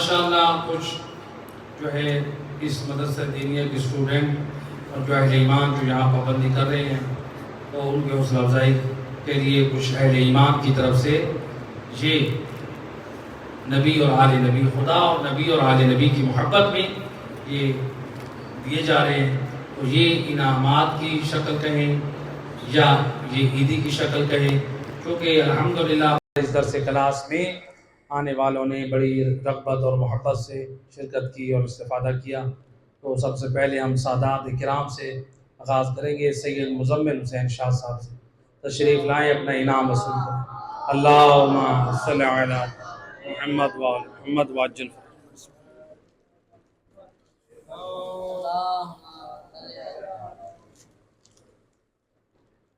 ماشاءاللہ کچھ جو ہے اس مدرسہ دینیہ کے اسٹوڈنٹ اور جو اہل ایمان جو یہاں پابندی کر رہے ہیں، تو ان کے حوصلہ افزائی کے لیے کچھ اہل ایمان کی طرف سے یہ نبی اور آل نبی، خدا اور نبی اور آل نبی کی محبت میں یہ دیے جا رہے ہیں۔ تو یہ انعامات کی شکل کہیں یا یہ عیدی کی شکل کہیں، کیونکہ الحمدللہ اس درس کلاس میں آنے والوں نے بڑی رغبت اور محبت سے شرکت کی اور استفادہ کیا۔ تو سب سے پہلے ہم سادات کرام سے آغاز کریں گے، سید مزمل حسین شاہ صاحب سے تشریف لائیں، اپنا انعام وصول کریں۔ اللہم صلی علی محمد وآل محمد وعجل فرجہ۔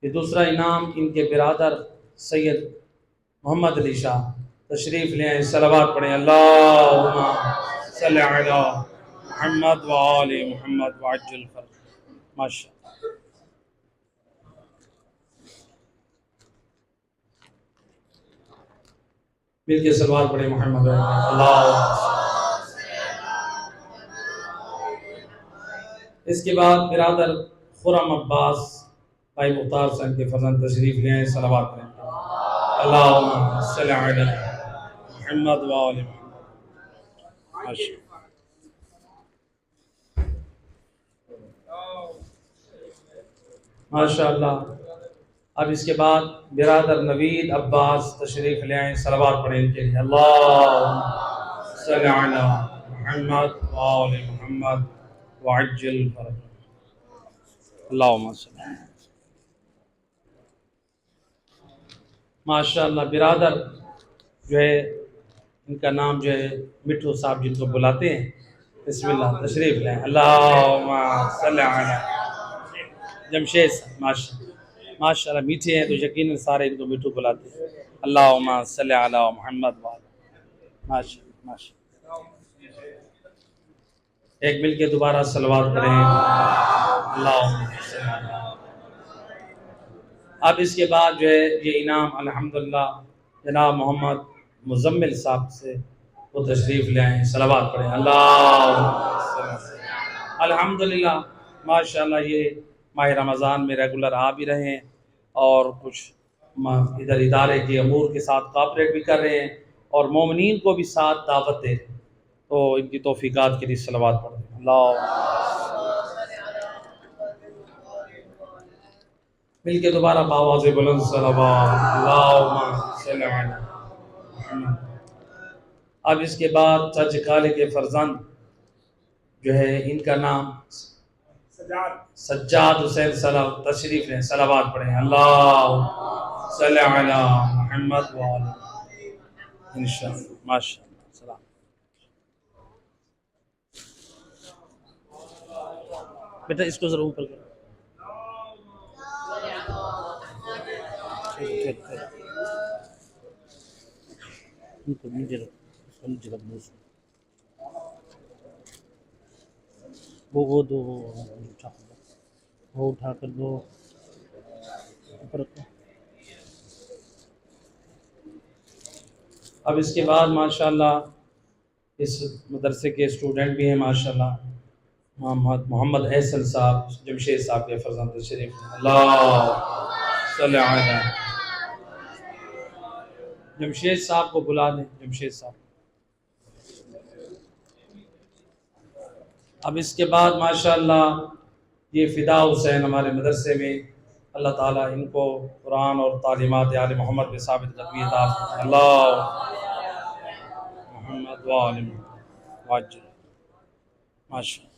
یہ دوسرا انعام ان کے برادر سید محمد علی شاہ تشریف لے آئیں، صلوات پڑھیں۔ اللہم صلی علی محمد وآل محمد وعجل فرجہ۔ ماشاء اللہ، مل کے صلوات پڑھیں محمد اللہ۔ اس کے بعد برادر خرم عباس بھائی مختار صاحب کے فرزند تشریف لے آئیں، صلوات پڑھیں۔ اللہم صلی علی محمد وآل محمد۔ ماشاءاللہ، اب اس کے بعد برادر نوید عباس تشریف لے آئیں، صلوات پڑھیں ان کے لیے۔ اللہم صلی علی محمد وآل محمد وعجل فرجہ۔ اللہم صلی علی۔ ماشاءاللہ، برادر جو ہے ان کا نام جو ہے مٹھو صاحب، جن کو بلاتے ہیں، بسم اللہ تشریف لیں۔ اللہم صلی علی جمشید صاحب، ماشاءاللہ میٹھے ہیں تو یقیناً سارے ان کو مٹھو بلاتے ہیں۔ اللہم صلی علی محمد وآلہ۔ ماشاءاللہ، ایک مل کے دوبارہ صلوات کریں۔ اللہم صلی علی۔ اب اس کے بعد جو ہے یہ انعام الحمدللہ جناب محمد مزمل صاحب سے وہ تشریف لے آئیں، صلوات پڑھیں۔ اللہم صلی علی۔ الحمدللہ ماشاءاللہ یہ ماہ رمضان میں ریگولر آ بھی رہے ہیں اور کچھ ادھر ادارے کے امور کے ساتھ کوآپریٹ بھی کر رہے ہیں اور مومنین کو بھی ساتھ دعوت دے رہے ہیں، تو ان کی توفیقات کے لیے صلوات پڑھیں۔ اللہم مل کے دوبارہ بآواز بلند صلوات۔ اللہم صلی علی محمد۔ اب اس کے بعد چچ کالے کے فرزند جو ہے ان کا نام سجاد حسین صاحب تشریف لیں، صلوات پڑھیں۔ اللہم صلی علی محمد وآلہ۔ انشاءاللہ، ماشاءاللہ، سلام۔ بیٹا اس کو ذرا اوپر کرو۔ وہ دو وہ اٹھا کر دو اوپر رکھو۔ اب اس کے بعد ماشاءاللہ اس مدرسے کے اسٹوڈنٹ بھی ہیں، ماشاءاللہ محمد احسن صاحب جمشید صاحب کے فرزند شریف۔ اللہ صلی علی جمشید صاحب کو بلا دیں، جمشید صاحب۔ اب اس کے بعد ماشاءاللہ یہ فدا حسین ہمارے مدرسے میں اللہ تعالیٰ ان کو قرآن اور تعلیمات آل محمد میں ثابت قدمی عطا فرمائے۔ اللہ محمد وآل محمد وعجل۔ ماشاءاللہ۔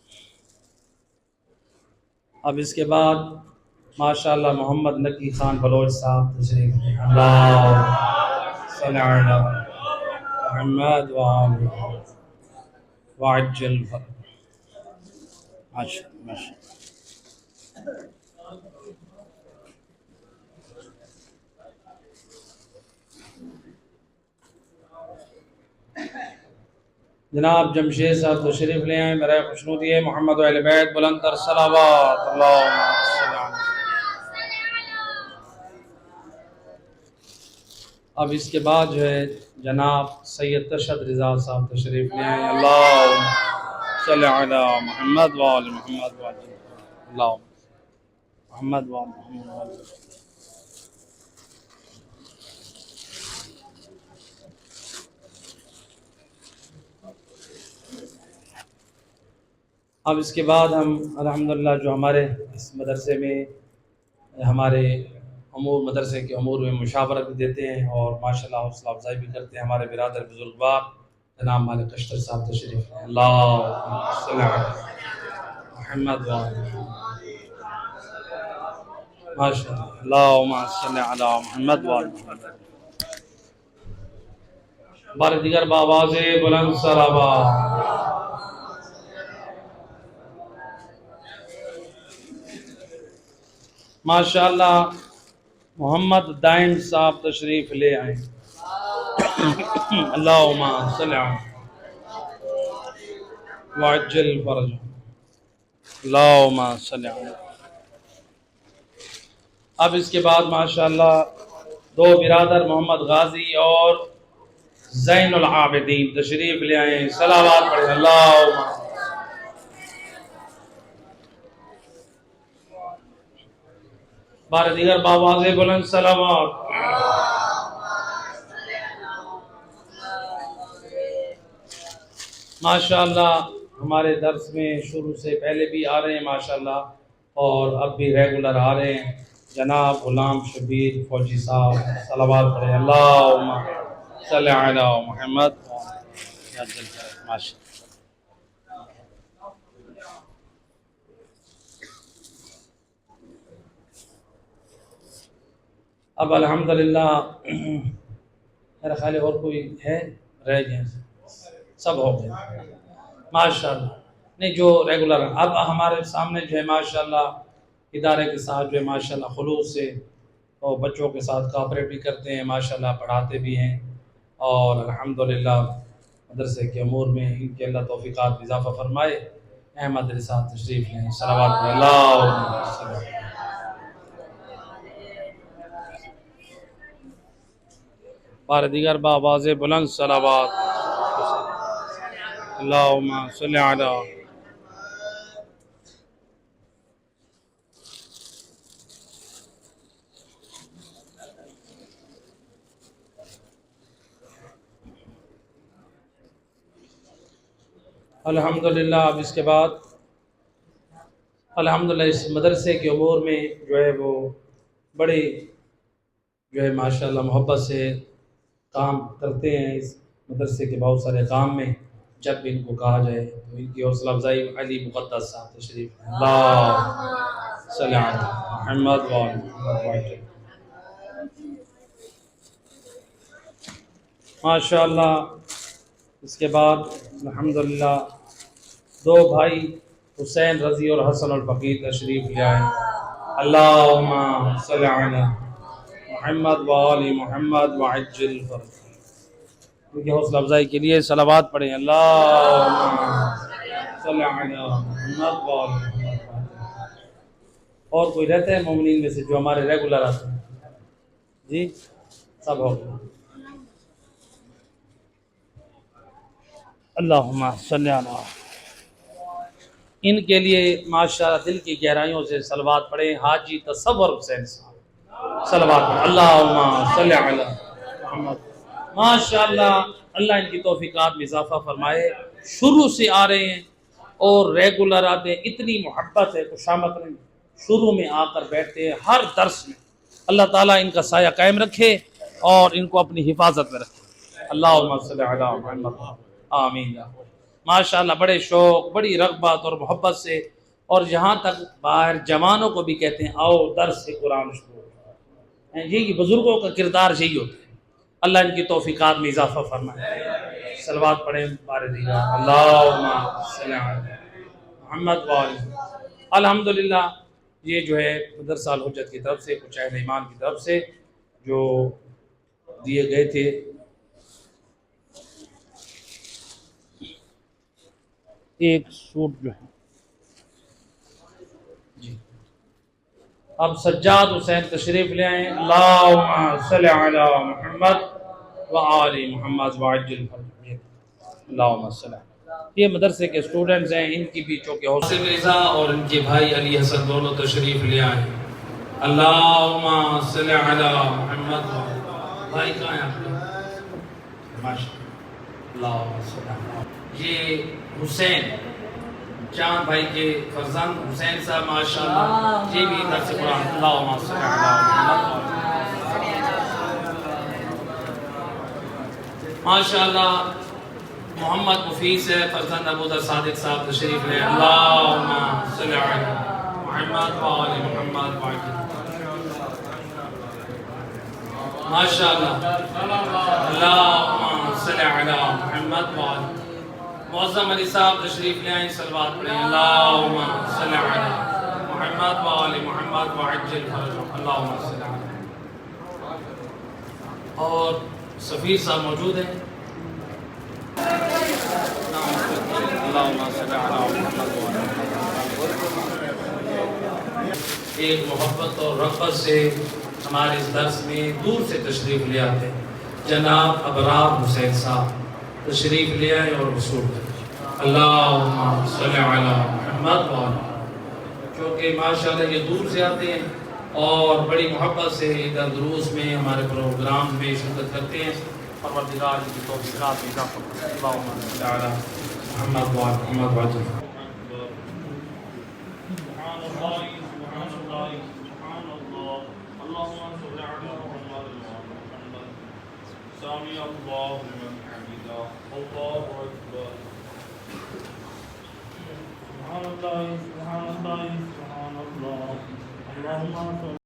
اب اس کے بعد ماشاءاللہ محمد نقی خان بلوچ صاحب تشریف لیں۔ اللہ صلی علی محمد وآل محمد وعجل فرجہ۔ ماشاءاللہ، ماشاءاللہ۔ جناب جمشید صاحب تشریف لے آئیں، برائے خوشنودی ہے محمد و اہل بیت بلند تر صلوات۔ اللہم صلی علی۔ اب اس کے بعد جو ہے جناب سید تشہد رضا صاحب تشریف لے آئیں. اللہم صلی علی محمد وآل محمد وآل اللہم محمد وآل محمد وآل. اب اس کے بعد ہم الحمدللہ جو ہمارے اس مدرسے میں ہمارے امور مدرسے کے امور میں مشاورت بھی دیتے ہیں اور ماشاءاللہ حوصلہ افزائی بھی کرتے ہیں ہمارے برادر بزرگوار جناب مالک اشتر صاحب تشریف لائیں. اللہم صلی علی محمد وآل ماشاءاللہ اللہم صلی علی محمد وآل محمد. بار دیگر بآواز بلند صلوات. ماشاءاللہ محمد دائم صاحب تشریف لے آئیں. اللہم صلی علی وعجل فرج. اللہم صلی علی. اب اس کے بعد ماشاءاللہ دو برادر محمد غازی اور زین العابدین تشریف لے آئیں. صلوات پڑھیں. اللہم بار دیگر بآواز بلند صلوات. ماشاءاللہ ہمارے درس میں شروع سے پہلے بھی آ رہے ہیں ماشاءاللہ اور اب بھی ریگولر آ رہے ہیں جناب غلام شبیر فوجی صاحب. صلوات پڑھیں. اللہم صلی علی محمد. ماشاءاللہ. اب الحمدللہ میرا خیال ہے اور کوئی ہے رہ گئے سب ہو گئے ماشاءاللہ. نہیں جو ریگولر اب ہمارے سامنے جو ہے ماشاءاللہ ادارے کے ساتھ جو ہے ماشاءاللہ خلوص سے اور بچوں کے ساتھ کوآپریٹ بھی کرتے ہیں ماشاءاللہ پڑھاتے بھی ہیں اور الحمدللہ مدرسے کے امور میں ان کے اللہ توفیقات میں اضافہ فرمائے. احمد علی صاحب تشریف لیں. صلوات اللہ. بار دیگر بآواز بلند صلوات. اللہم صلی علی. الحمدللہ اب اس کے بعد الحمدللہ اس مدرسے کے امور میں جو ہے وہ بڑی جو ہے ماشاءاللہ محبت سے کام کرتے ہیں. اس مدرسے کے بہت سارے کام میں جب بھی ان کو کہا جائے تو ان کی حوصلہ افزائی علی مقدس صاحب تشریف. اللہ صلی علی محمد وآل محمد. ماشاءاللہ اس کے بعد الحمدللہ دو بھائی حسین رضی اور حسن الفقیر تشریف لے آئے. اللہم صلی علی محمد وآل محمد وعجل فرج. ان کی حوصلہ افزائی کے لیے صلوات پڑھیں. اللہم صلی علی محمد وآل محمد. اور کوئی رہتے ہیں مومنین میں سے جو ہمارے ریگولر آتے ہیں جی سب ہو گئے. اللہم صلی علی. ان کے لیے ماشاءاللہ دل کی گہرائیوں سے صلوات پڑھیں. حاجی تصور حسین صاحب. صلوات پڑھیں. اللہم صلی علی محمد. ماشاءاللہ اللہ ان کی توفیقات میں اضافہ فرمائے. شروع سے آ رہے ہیں اور ریگولر آتے ہیں. اتنی محبت ہے خوشامد نہیں. شروع میں آ کر بیٹھتے ہیں ہر درس میں. اللہ تعالیٰ ان کا سایہ قائم رکھے اور ان کو اپنی حفاظت میں رکھے. اللہم صلی علی محمد. آمین. ماشاءاللہ بڑے شوق بڑی رغبت اور محبت سے اور یہاں تک باہر جوانوں کو بھی کہتے ہیں آؤ درس سے قرآن شروع. یہی بزرگوں کا کردار یہی ہوتا ہے. اللہ ان کی توفیقات میں اضافہ فرمائے. صلوات پڑھیں بار دیگر. اللہم صلی علی محمد وآل. الحمدللہ یہ جو ہے مدرسہ الحجت کی طرف سے کچھ اہل ایمان کی طرف سے جو دیے گئے تھے. ایک سوٹ جو ہے جی اب سجاد حسین تشریف لے آئیں. اللہم صلی علی محمد وآل محمد وعجل فرجهم. اللہم صلی. یہ مدرسے کے اسٹوڈنٹس ہیں، ان کی بھی چونکہ حسین رضا اور ان کے بھائی علی حسن دونوں تشریف لے آئیں. اللہم صلی علی محمد. بھائی کہاں ہیں آپ کے؟ ماشاءاللہ. اللہم صلی علی. یہ حسین چاند بھائی کے فرزند حسین صاحب ماشاءاللہ، یہ بھی درس قرآن. اللہم صلی علی محمد. ماشاءاللہ محمد مفیس ہے فرزند ابوذر صادق صاحب تشریف لیں. اللہم صلی علی محمد وآل محمد وعجل. ماشاءاللہ اللہم صلی علی محمد وآل. معظم علی صاحب تشریف لے آئیں، صلوات پڑھیں. اللہم صلی علی محمد وآل محمد وعجل فرجهم. اللہم صلی علی. اور سفیر صاحب موجود ہیں. اللہم صلی علی محمد وآل محمد. ایک محبت اور رغبت سے ہمارے اس درس میں دور سے تشریف لے آتے ہیں جناب ابرار حسین صاحب تشریف لے آئے اور وصول کریں. اللہم صلی علی محمد وآل. کیونکہ ماشاءاللہ یہ دور سے آتے ہیں اور بڑی محبت سے ادھر دروس میں ہمارے پروگرام میں شرکت کرتے ہیں. پروردگار کی توفیقات میں اضافہ کریں. اللہم صلی علی محمد وآل محمد وعجل. سبحان اللہ سبحان اللہ سبحان اللہ. اللہم صلی علی محمد وآل محمد. سامع اللہ لمن حمدہ. اللہ اکبر. سبحان اللہ سبحان اللہ سبحان اللہ. اللہم صلی